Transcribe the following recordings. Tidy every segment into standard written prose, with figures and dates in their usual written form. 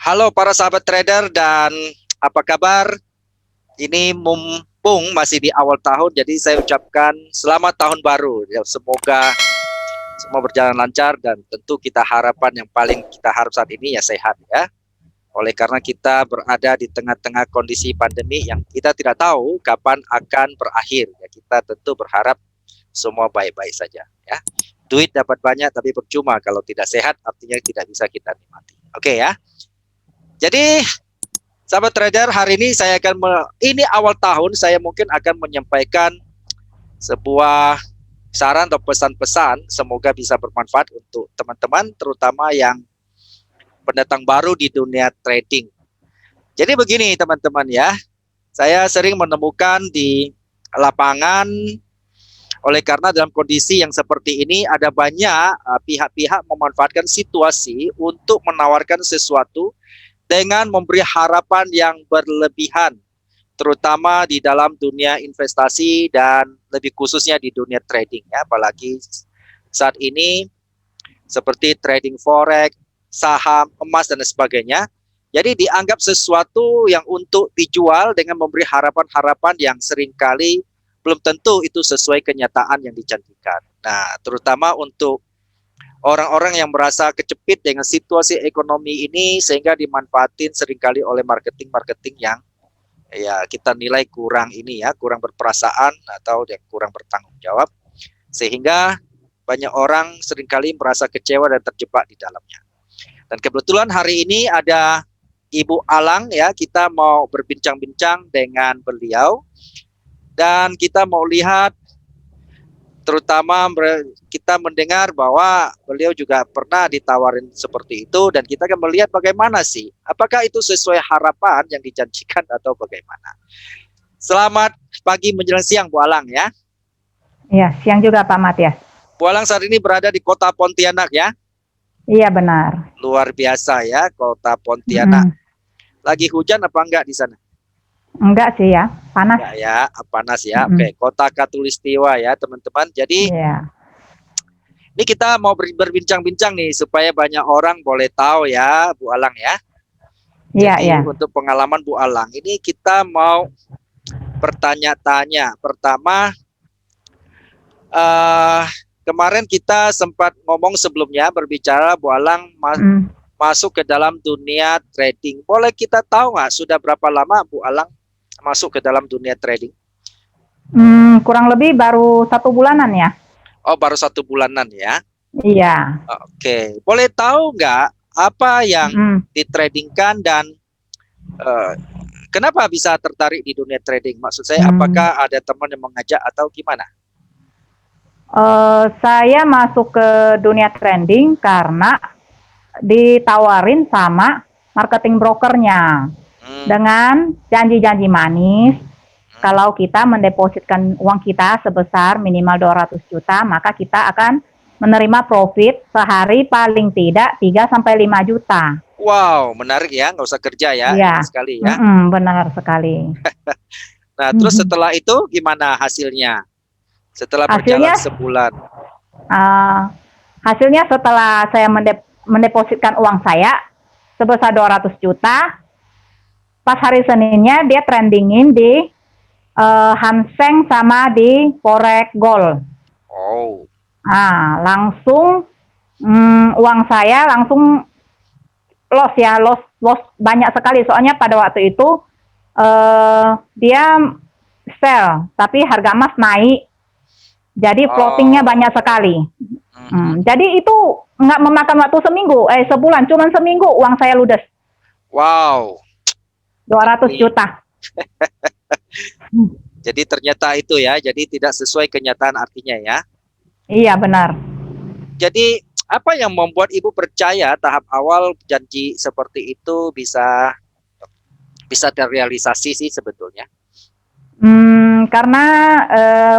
Halo para sahabat trader dan apa kabar? Ini mumpung masih di awal tahun, jadi saya ucapkan selamat tahun baru. Ya, semoga semua berjalan lancar dan tentu kita harapan yang paling kita harap saat ini ya sehat ya. Oleh karena kita berada di tengah-tengah kondisi pandemi yang kita tidak tahu kapan akan berakhir. Ya, kita tentu berharap semua baik-baik saja ya. Duit dapat banyak tapi percuma kalau tidak sehat, artinya tidak bisa kita nikmati. Oke ya. Jadi sahabat trader, hari ini saya akan ini awal tahun saya mungkin akan menyampaikan sebuah saran atau pesan-pesan, semoga bisa bermanfaat untuk teman-teman terutama yang pendatang baru di dunia trading. Jadi begini teman-teman ya, saya sering menemukan di lapangan, oleh karena dalam kondisi yang seperti ini ada banyak pihak-pihak memanfaatkan situasi untuk menawarkan sesuatu dengan memberi harapan yang berlebihan, terutama di dalam dunia investasi dan lebih khususnya di dunia trading ya, apalagi saat ini seperti trading forex, saham, emas dan sebagainya. Jadi dianggap sesuatu yang untuk dijual dengan memberi harapan-harapan yang seringkali belum tentu itu sesuai kenyataan yang dijanjikan. Nah, terutama untuk orang-orang yang merasa kecepit dengan situasi ekonomi ini sehingga dimanfaatin seringkali oleh marketing-marketing yang ya kita nilai kurang ini ya, kurang berperasaan atau yang kurang bertanggung jawab, sehingga banyak orang seringkali merasa kecewa dan terjebak di dalamnya. Dan kebetulan hari ini ada Ibu Alang ya, kita mau berbincang-bincang dengan beliau dan kita mau lihat, terutama kita mendengar bahwa beliau juga pernah ditawarin seperti itu dan kita akan melihat bagaimana sih, apakah itu sesuai harapan yang dijanjikan atau bagaimana. Selamat pagi menjelang siang Bu Alang ya. Iya, siang juga Pak Matias. Bu Alang saat ini berada di kota Pontianak ya. Iya benar. Luar biasa ya kota Pontianak. Lagi hujan apa enggak di sana? Enggak sih ya, panas. Enggak ya, panas ya. Oke, kota Katulistiwa ya teman-teman. Jadi ini kita mau berbincang-bincang nih supaya banyak orang boleh tahu ya Bu Alang ya. Jadi untuk pengalaman Bu Alang ini kita mau bertanya-tanya. Pertama, kemarin kita sempat ngomong sebelumnya berbicara Bu Alang masuk ke dalam dunia trading. Boleh kita tahu nggak sudah berapa lama Bu Alang masuk ke dalam dunia trading? Kurang lebih baru 1 bulanan ya. Oh, baru 1 bulanan ya. Iya. Oke, boleh tahu nggak apa yang ditradingkan dan kenapa bisa tertarik di dunia trading? Maksud saya apakah ada teman yang mengajak atau gimana? Saya masuk ke dunia trading karena ditawarin sama marketing brokernya dengan janji-janji manis. Kalau kita mendepositkan uang kita sebesar minimal 200 juta, maka kita akan menerima profit sehari paling tidak 3-5 juta. Wow, menarik ya, nggak usah kerja ya, sekali ya. Benar sekali. Nah, terus setelah itu gimana hasilnya? Setelah berjalan sebulan. Hasilnya setelah saya mendepositkan uang saya sebesar 200 juta, pas hari Seninnya dia trendingin di Hang Seng sama di Forex Gold. Oh. Langsung uang saya langsung loss banyak sekali. Soalnya pada waktu itu dia sell, tapi harga emas naik. Jadi floatingnya banyak sekali. Jadi itu nggak memakan waktu sebulan, cuma seminggu uang saya ludes. Wow. 200 juta. Jadi ternyata itu ya, jadi tidak sesuai kenyataan artinya ya. Iya benar. Jadi apa yang membuat Ibu percaya tahap awal janji seperti itu bisa terrealisasi sih sebetulnya? Karena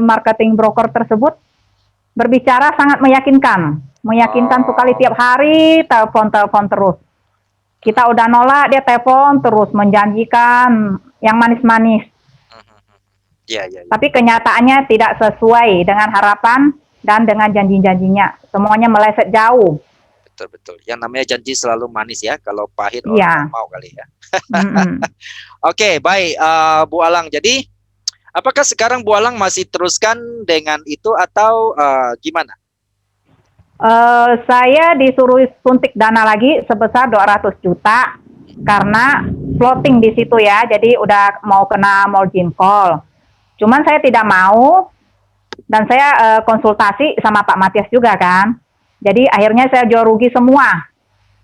marketing broker tersebut berbicara sangat meyakinkan sekali, tiap hari telepon terus. Kita udah nolak, dia telepon terus menjanjikan yang manis-manis. Tapi kenyataannya tidak sesuai dengan harapan dan dengan janji-janjinya. Semuanya meleset jauh. betul betul. Yang namanya janji selalu manis ya. Kalau pahit orang Iya. nggak mau kali ya. Mm-mm. Oke, baik, Bu Alang. Jadi, apakah sekarang Bu Alang masih teruskan dengan itu atau gimana? Saya disuruh suntik dana lagi sebesar 200 juta karena floating di situ ya. Jadi udah mau kena margin call. Cuman saya tidak mau dan saya konsultasi sama Pak Matias juga kan. Jadi akhirnya saya jual rugi semua.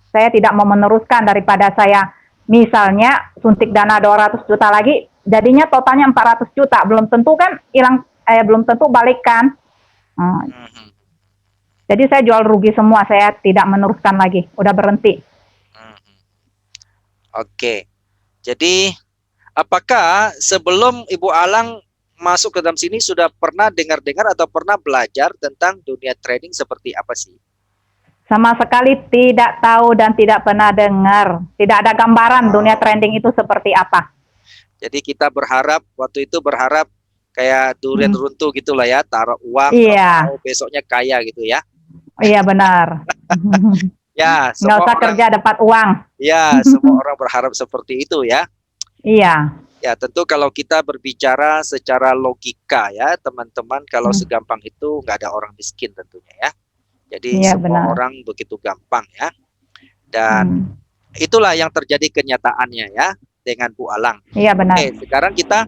Saya tidak mau meneruskan daripada saya misalnya suntik dana 200 juta lagi, jadinya totalnya 400 juta. Belum tentu kan hilang, belum tentu balik kan. Mhm, Jadi saya jual rugi semua, saya tidak meneruskan lagi, udah berhenti. mhm. Oke. Jadi, apakah sebelum Ibu Alang masuk ke dalam sini sudah pernah dengar-dengar atau pernah belajar tentang dunia trading seperti apa sih? Sama sekali tidak tahu dan tidak pernah dengar. Tidak ada gambaran dunia trading itu seperti apa. Jadi kita berharap waktu itu berharap kayak durian Hmm. runtuh gitulah ya, taruh uang, Iya, tahu besoknya kaya gitu ya. iya benar. Ya, Nggak semua usah orang kerja dapat uang. ya, semua orang berharap seperti itu ya. Iya. Ya, tentu kalau kita berbicara secara logika ya, teman-teman, kalau Hmm. segampang itu nggak ada orang miskin tentunya ya. Jadi Iya semua benar. orang begitu gampang ya. Dan Hmm. itulah yang terjadi kenyataannya ya dengan Bu Alang. Iya benar. Oke, sekarang kita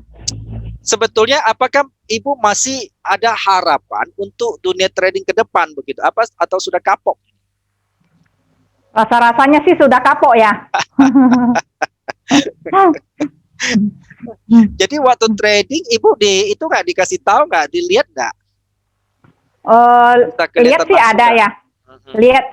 sebetulnya apakah Ibu masih ada harapan untuk dunia trading ke depan begitu? Apa atau sudah kapok? Rasa-rasanya sih sudah kapok ya. Jadi waktu trading Ibu itu nggak dikasih tahu, nggak dilihat nggak? Bisa Lihat kelihatan sih langsung ada nggak? ya. Mhm. Lihat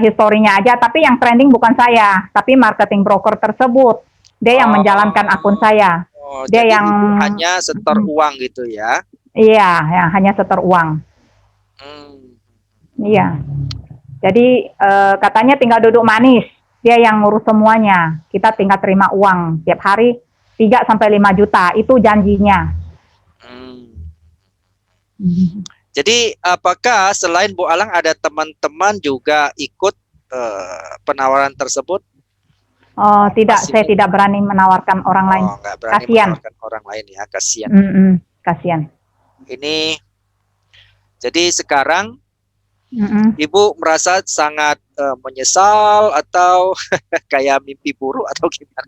historinya aja, tapi yang trending bukan saya, tapi marketing broker tersebut. Dia yang menjalankan akun saya. Oh, Dia jadi yang Ibu hanya setor uang gitu ya? iya, yang hanya setor uang. Hmm. Iya. Jadi katanya tinggal duduk manis. Dia yang ngurus semuanya. Kita tinggal terima uang tiap hari 3 sampai 5 juta. Itu janjinya. Hmm. Jadi apakah selain Bu Alang ada teman-teman juga ikut penawaran tersebut? Oh, tidak, Masih saya tidak berani menawarkan orang lain. nggak berani Kasian. menawarkan orang lain ya, kasihan. Kasian. Ini jadi sekarang Mm-mm. Ibu merasa sangat menyesal atau kayak mimpi buruk atau gimana?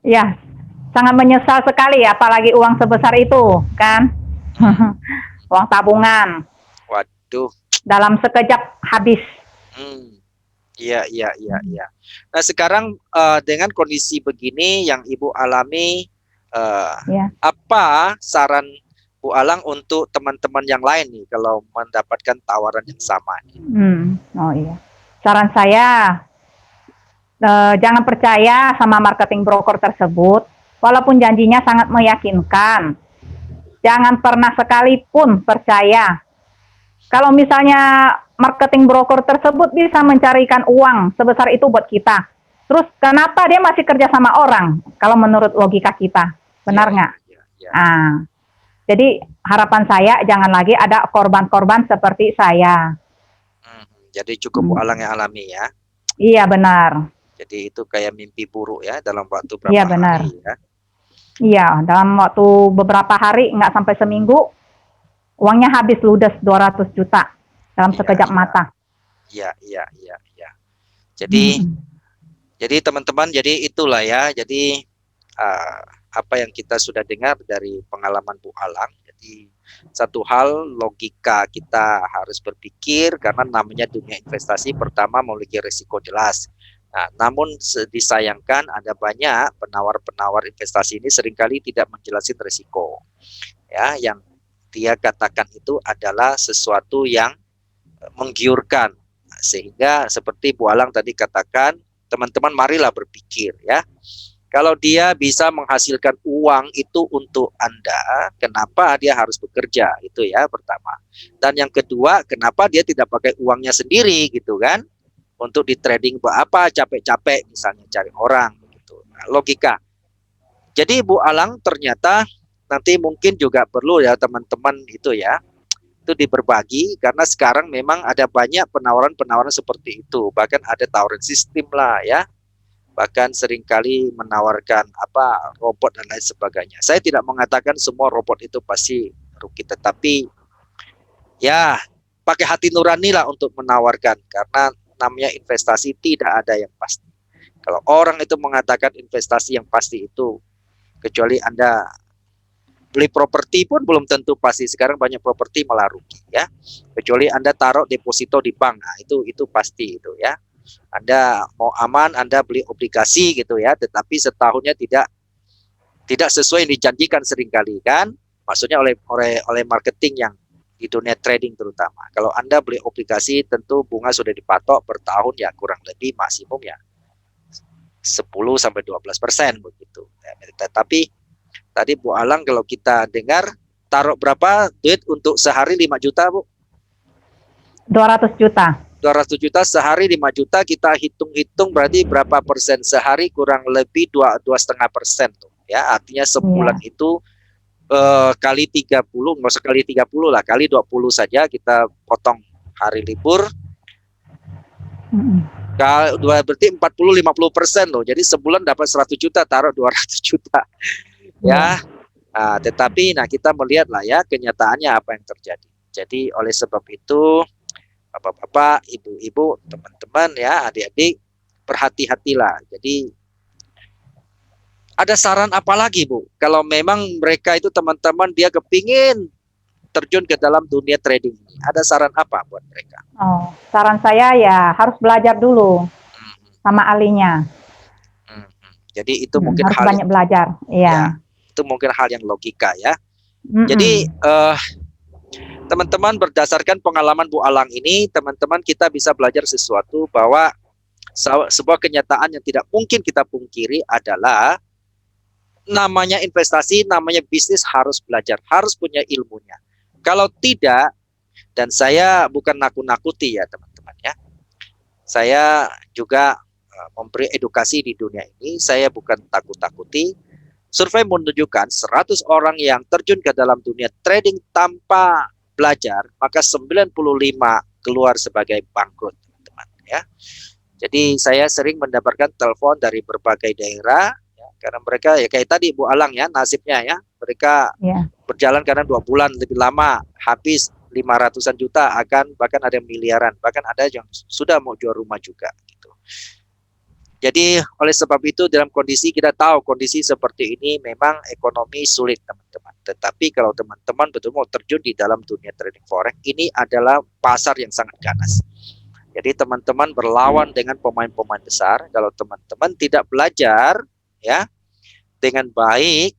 Ya, sangat menyesal sekali, apalagi uang sebesar itu, kan? Uang tabungan. Waduh. Dalam sekejap habis. Hmm. Iya, iya, iya, iya. Nah, sekarang dengan kondisi begini yang Ibu alami, Ya. apa saran Bu Alang untuk teman-teman yang lain nih kalau mendapatkan tawaran yang sama? Oh iya. Saran saya, jangan percaya sama marketing broker tersebut, walaupun janjinya sangat meyakinkan. Jangan pernah sekalipun percaya. Kalau misalnya marketing broker tersebut bisa mencarikan uang sebesar itu buat kita, terus kenapa dia masih kerja sama orang? Kalau menurut logika kita, benar nggak? Ya, ya. Jadi harapan saya jangan lagi ada korban-korban seperti saya. Jadi cukup Bu Alang yang alami ya. Iya benar. Jadi itu kayak mimpi buruk ya dalam waktu berapa Iya benar. hari ya. Iya, dalam waktu beberapa hari, nggak sampai seminggu, uangnya habis ludes 200 juta dalam sekejap mata. Iya, iya, iya, iya. Jadi teman-teman, jadi itulah ya. Jadi apa yang kita sudah dengar dari pengalaman Bu Alang. Jadi satu hal logika kita harus berpikir karena namanya dunia investasi pertama memiliki risiko jelas. Nah, namun disayangkan ada banyak penawar-penawar investasi ini seringkali tidak menjelaskan risiko. Ya, yang dia katakan itu adalah sesuatu yang menggiurkan. Sehingga seperti Bu Alang tadi katakan, teman-teman marilah berpikir ya. Kalau dia bisa menghasilkan uang itu untuk Anda, kenapa dia harus bekerja? Itu ya pertama. Dan yang kedua, kenapa dia tidak pakai uangnya sendiri gitu kan? Untuk di trading apa capek-capek misalnya cari orang gitu. Nah, logika. Jadi Bu Alang ternyata nanti mungkin juga perlu ya teman-teman itu ya itu berbagi karena sekarang memang ada banyak penawaran-penawaran seperti itu, bahkan ada tawaran sistem lah ya, bahkan seringkali menawarkan apa robot dan lain sebagainya. Saya tidak mengatakan semua robot itu pasti rugi, tetapi ya pakai hati nurani lah untuk menawarkan karena namanya investasi tidak ada yang pasti. Kalau orang itu mengatakan investasi yang pasti itu, kecuali Anda beli properti pun belum tentu pasti. Sekarang banyak properti malah rugi ya. Kecuali Anda taruh deposito di bank, nah, itu pasti itu ya. Anda mau aman, Anda beli obligasi gitu ya, tetapi setahunnya tidak sesuai yang dijanjikan seringkali kan. Maksudnya oleh marketing yang di dunia trading terutama. Kalau Anda beli obligasi tentu bunga sudah dipatok per tahun ya kurang lebih maksimum ya 10-12% begitu. Tetapi tadi Bu Alang kalau kita dengar taruh berapa duit untuk sehari 5 juta Bu? 200 juta. 200 juta sehari 5 juta kita hitung-hitung berarti berapa persen sehari kurang lebih 2,5% tuh ya, artinya sebulan itu kali 30, nggak usah kali 30 lah, kali 20 saja kita potong hari libur. Berarti 40-50% loh. Jadi sebulan dapat 100 juta, taruh 200 juta. Ya. Nah, tetapi kita melihat lah ya kenyataannya apa yang terjadi. Jadi oleh sebab itu Bapak-bapak, ibu-ibu, teman-teman ya, adik-adik, berhati-hatilah. Jadi ada saran apa lagi Bu? Kalau memang mereka itu teman-teman dia kepingin terjun ke dalam dunia trading ini, ada saran apa buat mereka? Oh, saran saya ya harus belajar dulu sama ahlinya. Jadi itu mungkin harus hal banyak belajar. Ya, itu mungkin hal yang logika ya. Jadi teman-teman berdasarkan pengalaman Bu Alang ini, teman-teman kita bisa belajar sesuatu bahwa sebuah kenyataan yang tidak mungkin kita pungkiri adalah namanya investasi, namanya bisnis harus belajar, harus punya ilmunya. Kalau tidak, dan saya bukan nakut-nakuti ya teman-teman ya, saya juga memberi edukasi di dunia ini, saya bukan takut-takuti. Survei menunjukkan 100 orang yang terjun ke dalam dunia trading tanpa belajar, maka 95 keluar sebagai bangkrut, teman-teman ya. Jadi saya sering mendapatkan telepon dari berbagai daerah ya, karena mereka ya kayak tadi Bu Alang ya nasibnya ya, mereka berjalan karena 2 bulan lebih lama, habis 500-an juta, akan bahkan ada yang miliaran, bahkan ada yang sudah mau jual rumah juga gitu. Jadi oleh sebab itu dalam kondisi kita tahu kondisi seperti ini memang ekonomi sulit teman-teman. Tetapi kalau teman-teman betul mau terjun di dalam dunia trading forex, ini adalah pasar yang sangat ganas. Jadi teman-teman berlawan dengan pemain-pemain besar. Kalau teman-teman tidak belajar ya dengan baik,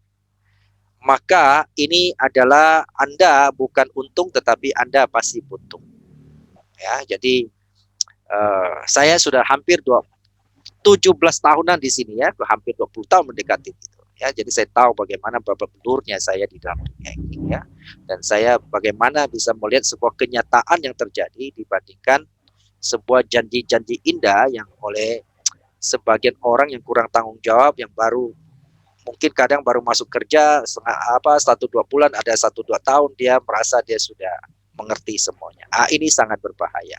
maka ini adalah Anda bukan untung tetapi Anda pasti buntung. Ya, jadi saya sudah hampir 17 tahunan di sini ya, hampir 20 tahun mendekati gitu. Ya, jadi saya tahu bagaimana babak belurnya saya di dalam dunia ini ya. Dan saya bagaimana bisa melihat sebuah kenyataan yang terjadi dibandingkan sebuah janji-janji indah yang oleh sebagian orang yang kurang tanggung jawab, yang baru mungkin kadang baru masuk kerja 1-2 bulan, ada 1-2 tahun dia merasa dia sudah mengerti semuanya. Ini sangat berbahaya.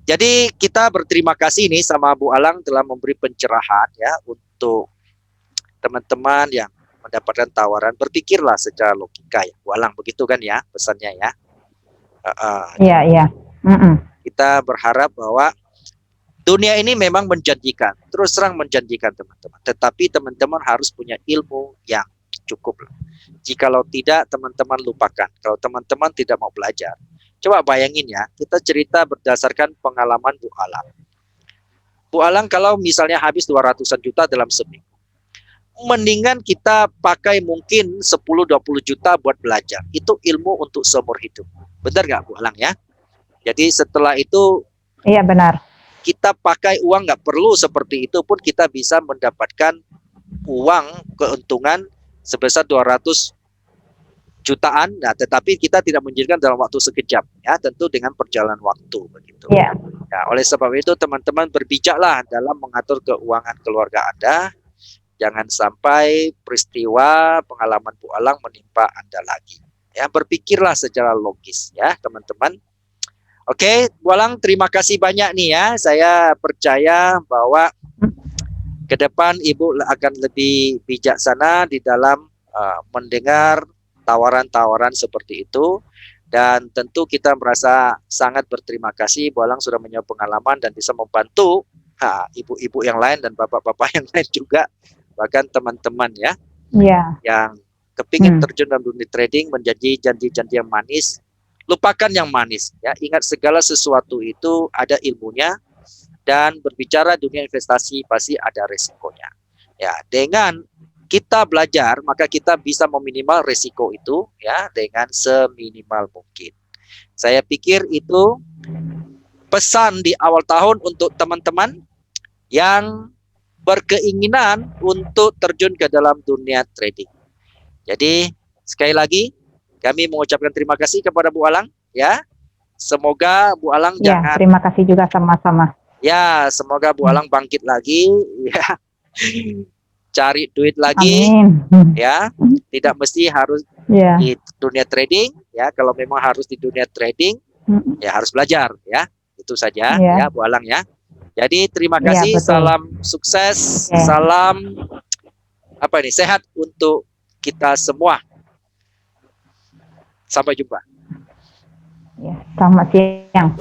Jadi kita berterima kasih nih sama Bu Alang telah memberi pencerahan ya untuk teman-teman yang mendapatkan tawaran, berpikirlah secara logika ya Bu Alang, begitu kan ya pesannya ya. Iya. Kita berharap bahwa dunia ini memang menjanjikan, terus terang menjanjikan teman-teman. Tetapi teman-teman harus punya ilmu yang cukup. Jikalau tidak, teman-teman lupakan. Kalau teman-teman tidak mau belajar, coba bayangin ya, kita cerita berdasarkan pengalaman Bu Alang. Bu Alang kalau misalnya habis 200-an juta dalam seminggu, mendingan kita pakai mungkin 10-20 juta buat belajar. Itu ilmu untuk seumur hidup. Benar nggak Bu Alang ya? Jadi setelah itu, iya benar, kita pakai uang nggak perlu seperti itu pun kita bisa mendapatkan uang keuntungan sebesar 200 jutaan, nah, tetapi kita tidak menjadikan dalam waktu sekejap ya, tentu dengan perjalanan waktu begitu. Ya, oleh sebab itu teman-teman berbijaklah dalam mengatur keuangan keluarga Anda. Jangan sampai peristiwa pengalaman Bu Alang menimpa Anda lagi. Ya, berpikirlah secara logis ya, teman-teman. Oke, Bu Alang, terima kasih banyak nih ya. Saya percaya bahwa ke depan Ibu akan lebih bijaksana di dalam mendengar tawaran-tawaran seperti itu. Dan tentu kita merasa sangat berterima kasih Bu Alang sudah punya pengalaman dan bisa membantu ibu-ibu yang lain dan bapak-bapak yang lain juga, bahkan teman-teman ya, yang kepingin terjun dalam dunia trading, menjadi janji-janji yang manis. Lupakan yang manis ya, ingat segala sesuatu itu ada ilmunya, dan berbicara dunia investasi pasti ada resikonya ya. Dengan kita belajar maka kita bisa meminimal resiko itu ya, dengan seminimal mungkin. Saya pikir itu pesan di awal tahun untuk teman-teman yang berkeinginan untuk terjun ke dalam dunia trading. Jadi sekali lagi kami mengucapkan terima kasih kepada Bu Alang ya. Semoga Bu Alang jangan, terima kasih juga sama-sama. Ya, semoga Bu Alang bangkit lagi ya. Cari duit lagi. Amin. Ya. Tidak mesti harus di dunia trading ya. Kalau memang harus di dunia trading ya harus belajar ya. Itu saja ya Bu Alang ya. Jadi terima kasih, salam sukses, salam sehat untuk kita semua. Sampai jumpa. Ya, selamat siang.